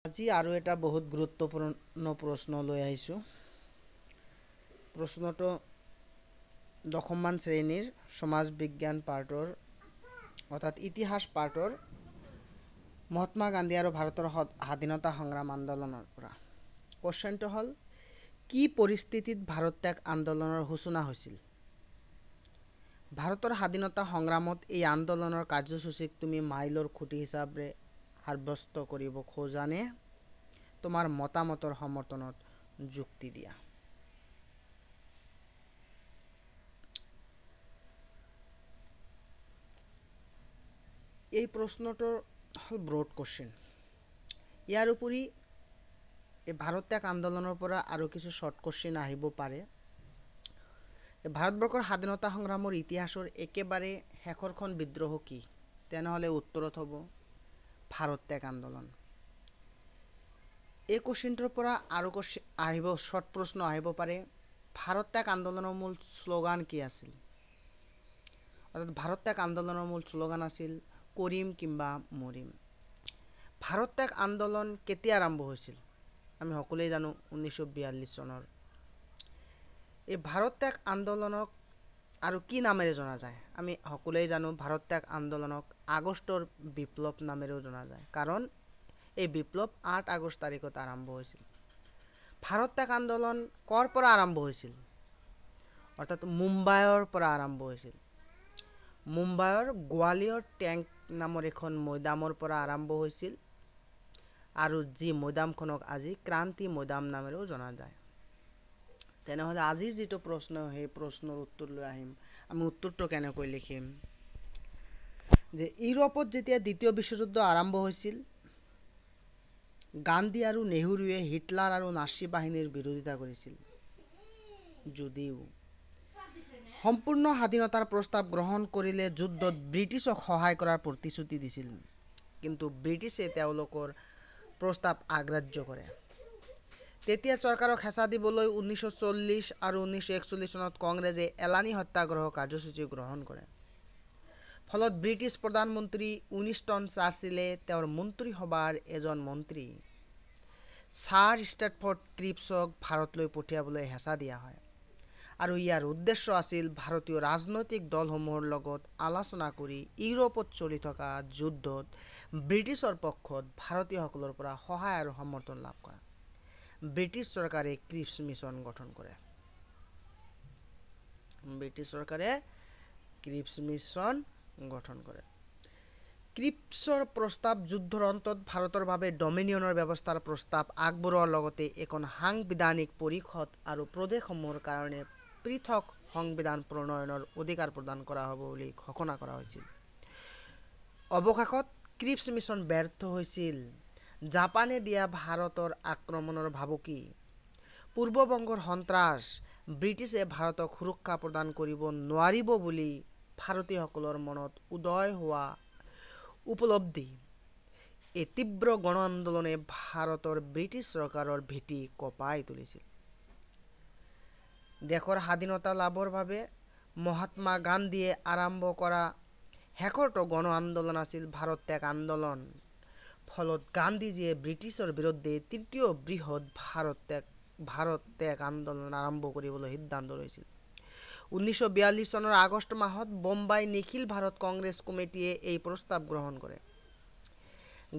আজি আৰু এটা বহুত গুৰুত্বপূৰ্ণ প্ৰশ্ন লৈ আহিছোঁ। প্ৰশ্নটো দশমমান শ্ৰেণীৰ সমাজ বিজ্ঞান পাৰ্টৰ অৰ্থাৎ ইতিহাস পাৰ্টৰ মহাত্মা গান্ধী আৰু ভাৰতৰ স্বাধীনতা সংগ্ৰাম আন্দোলনৰ পৰা। কোৱেশ্চনটো হ'ল, কি পৰিস্থিতিত ভাৰত ত্যাগ আন্দোলনৰ সূচনা হৈছিল? ভাৰতৰ স্বাধীনতা সংগ্ৰামত এই আন্দোলনৰ কাৰ্যসূচীক তুমি মাইলৰ খুঁটি হিচাপে সাব্যস্ত কৰিব খোজানে? তোমাৰ মতামতৰ সমৰ্থনত যুক্তি দিয়া। এই প্ৰশ্নটোৰ হ'ল ব্ৰড কোৱেশ্চন। ইয়াৰ উপৰি এই ভাৰত ত্যাগ আন্দোলনৰ পৰা আৰু কিছু শ্বৰ্ট কোৱেশ্চন আহিব পাৰে। ভাৰতবৰ্ষৰ স্বাধীনতা সংগ্ৰামৰ ইতিহাসৰ একেবাৰে শেষৰখন বিদ্ৰোহ কি? তেনেহ'লে উত্তৰত হ'ব ভাৰত ত্যাগ আন্দোলন। এই কুৱেশ্চনটোৰ পৰা আৰু শ্বৰ্ট প্ৰশ্ন আহিব পাৰে, ভাৰত ত্যাগ আন্দোলনৰ মূল শ্লোগান কি আছিল? অৰ্থাৎ ভাৰত ত্যাগ আন্দোলনৰ মূল শ্লোগান আছিল কৰিম কিম্বা মৰিম। ভাৰত ত্যাগ আন্দোলন কেতিয়া আৰম্ভ হৈছিল? আমি সকলোৱে জানো 1942 চনৰ। এই ভাৰত ত্যাগ আন্দোলনক আৰু কি নামেৰে জনা যায়? আমি সকলোৱে জানো ভাৰত ত্যাগ আন্দোলনক আগষ্টৰ বিপ্লৱ নামেৰেও জনা যায়, কাৰণ এই বিপ্লৱ 8 আগষ্ট তাৰিখত আৰম্ভ হৈছিল। ভাৰত ত্যাগ আন্দোলন ক'ৰ পৰা আৰম্ভ হৈছিল? অৰ্থাৎ মুম্বাইৰ পৰা আৰম্ভ হৈছিল। মুম্বাইৰ গোৱালিয়ৰ টেংক নামৰ এখন মৈদামৰ পৰা আৰম্ভ হৈছিল আৰু যি মৈদামখনক আজি ক্ৰান্তি মৈদাম নামেৰেও জনা যায়। তেনেহ'লে আজি যিটো প্ৰশ্ন, সেই প্ৰশ্নৰ উত্তৰ লৈ আহিম। আমি উত্তৰটো কেনেকৈ লিখিম? যে ইউৰোপত যেতিয়া দ্বিতীয় বিশ্বযুদ্ধ আৰম্ভ হৈছিল, গান্ধী আৰু নেহৰুৱে হিটলাৰ আৰু নাচি বাহিনীৰ বিৰোধিতা কৰিছিল। যদিও সম্পূৰ্ণ স্বাধীনতাৰ প্ৰস্তাৱ গ্ৰহণ কৰিলে যুদ্ধত ব্ৰিটিছক সহায় কৰাৰ প্ৰতিশ্ৰুতি দিছিল, কিন্তু ব্ৰিটিছে তেওঁলোকৰ প্ৰস্তাৱ অগ্ৰাহ্য কৰে। তেতিয়া চৰকাৰক হেঁচা দিবলৈ 1940 আৰু 1941 চনত কংগ্ৰেছে এলানি সত্যাগ্ৰহ কাৰ্যসূচী গ্ৰহণ কৰে। ফলত ব্ৰিটিছ প্ৰধানমন্ত্ৰী উইনষ্টন চাৰ্চিলে তেওঁৰ মন্ত্ৰীসভাৰ এজন মন্ত্ৰী ছাৰ ষ্টেটফৰ্ড ক্ৰিপছক ভাৰতলৈ পঠিয়াবলৈ হেঁচা দিয়া হয়, আৰু ইয়াৰ উদ্দেশ্য আছিল ভাৰতীয় ৰাজনৈতিক দলসমূহৰ লগত আলোচনা কৰি ইউৰোপত চলি থকা যুদ্ধত ব্ৰিটিছৰ পক্ষত ভাৰতীয়সকলৰ পৰা সহায় আৰু সমৰ্থন লাভ কৰা। ব্ৰিটিছ চৰকাৰে ক্ৰিপছ মিছন গঠন কৰে। ক্ৰিপছৰ প্ৰস্তাৱ যুদ্ধৰ অন্তত ভাৰতৰ বাবে ডমিনিয়নৰ ব্যৱস্থাৰ প্ৰস্তাৱ আগবঢ়োৱাৰ লগতে এখন সাংবিধানিক পৰিষদ আৰু প্ৰদেশসমূহৰ কাৰণে পৃথক সংবিধান প্ৰণয়নৰ অধিকাৰ প্ৰদান কৰা হ'ব বুলি ঘোষণা কৰা হৈছিল। অৱশেষত ক্ৰিপছ মিছন ব্যৰ্থ হৈছিল। জাপানে দিয়া ভাৰতৰ আক্ৰমণৰ ভাবুকি, পূৰ্ববংগৰ সন্ত্ৰাস, ব্ৰিটিছে ভাৰতক সুৰক্ষা প্ৰদান কৰিব নোৱাৰিব বুলি ভাৰতীয়সকলৰ মনত উদয় হোৱা উপলব্ধি, এই তীব্ৰ গণ আন্দোলনে ভাৰতৰ ব্ৰিটিছ চৰকাৰৰ ভেটি কঁপাই তুলিছিল। দেশৰ স্বাধীনতা লাভৰ বাবে মহাত্মা গান্ধীয়ে আৰম্ভ কৰা শেষৰটো গণ আন্দোলন আছিল ভাৰত ত্যাগ আন্দোলন। ফলত গান্ধীজীয়ে ব্ৰিটিছৰ বিৰুদ্ধে তৃতীয় বৃহৎ ভাৰত ত্যাগ আন্দোলন আৰম্ভ কৰিবলৈ সিদ্ধান্ত লৈছিল। 1942 চনৰ আগষ্ট মাহত বোম্বাই নিখিল ভাৰত কংগ্ৰেছ কমিটিয়ে এই প্ৰস্তাৱ গ্ৰহণ কৰে।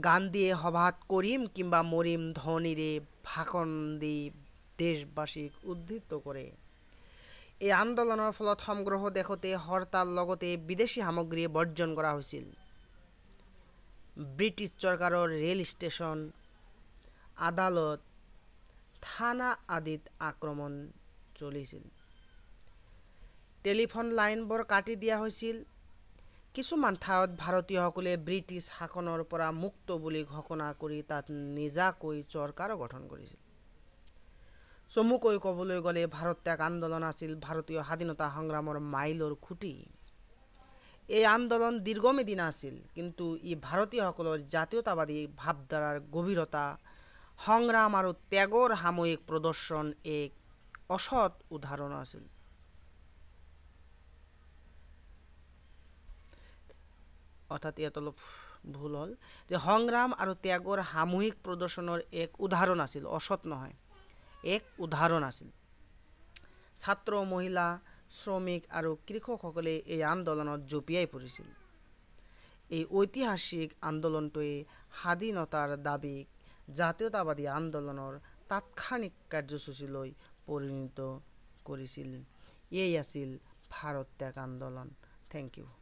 গান্ধীয়ে সভাত কৰিম কিম্বা মৰিম ধ্বনিৰে ভাষণ দি দেশবাসীক উদ্বুদ্ধ কৰে। এই আন্দোলনৰ ফলত সমগ্ৰ দেশতে হৰতাল লগতে বিদেশী সামগ্ৰী বৰ্জন কৰা হৈছিল। ব্ৰিটিছ চৰকাৰৰ ৰেল ষ্টেচন, আদালত, থানা আদিত আক্ৰমণ চলিছিল। টেলিফোন লাইনবোৰ কাটি দিয়া হৈছিল। কিছুমান ঠাইত ভাৰতীয়সকলে ব্ৰিটিছ শাসনৰ পৰা মুক্ত বুলি ঘোষণা কৰি তাত নিজাকৈ চৰকাৰো গঠন কৰিছিল। চমুকৈ ক'বলৈ গ'লে ভাৰত ত্যাগ আন্দোলন আছিল ভাৰতীয় স্বাধীনতা সংগ্ৰামৰ মাইলৰ খুঁটি। এই আন্দোলন দীৰ্ঘম্যাদী নাছিল, কিন্তু ই ভাৰতীয়সকলৰ জাতীয়তাবাদী ভাৱধাৰাৰ গভীৰতা, সংগ্ৰাম আৰু ত্যাগৰ সামূহিক প্ৰদৰ্শন এক অচট উদাহৰণ আছিল। অৰ্থাৎ ইয়াত অলপ ভুল হ'ল যে সংগ্ৰাম আৰু ত্যাগৰ সামূহিক প্ৰদৰ্শনৰ এক উদাহৰণ আছিল, অসৎ নহয়, এক উদাহৰণ আছিল। ছাত্ৰ, মহিলা, শ্ৰমিক আৰু কৃষকসকলে এই আন্দোলনত জঁপিয়াই পৰিছিল। এই ঐতিহাসিক আন্দোলনটোৱে স্বাধীনতাৰ দাবীক জাতীয়তাবাদী আন্দোলনৰ তাৎক্ষণিক কাৰ্যসূচীলৈ পৰিণত কৰিছিল। এই আছিল ভাৰত ত্যাগ আন্দোলন। Thank U.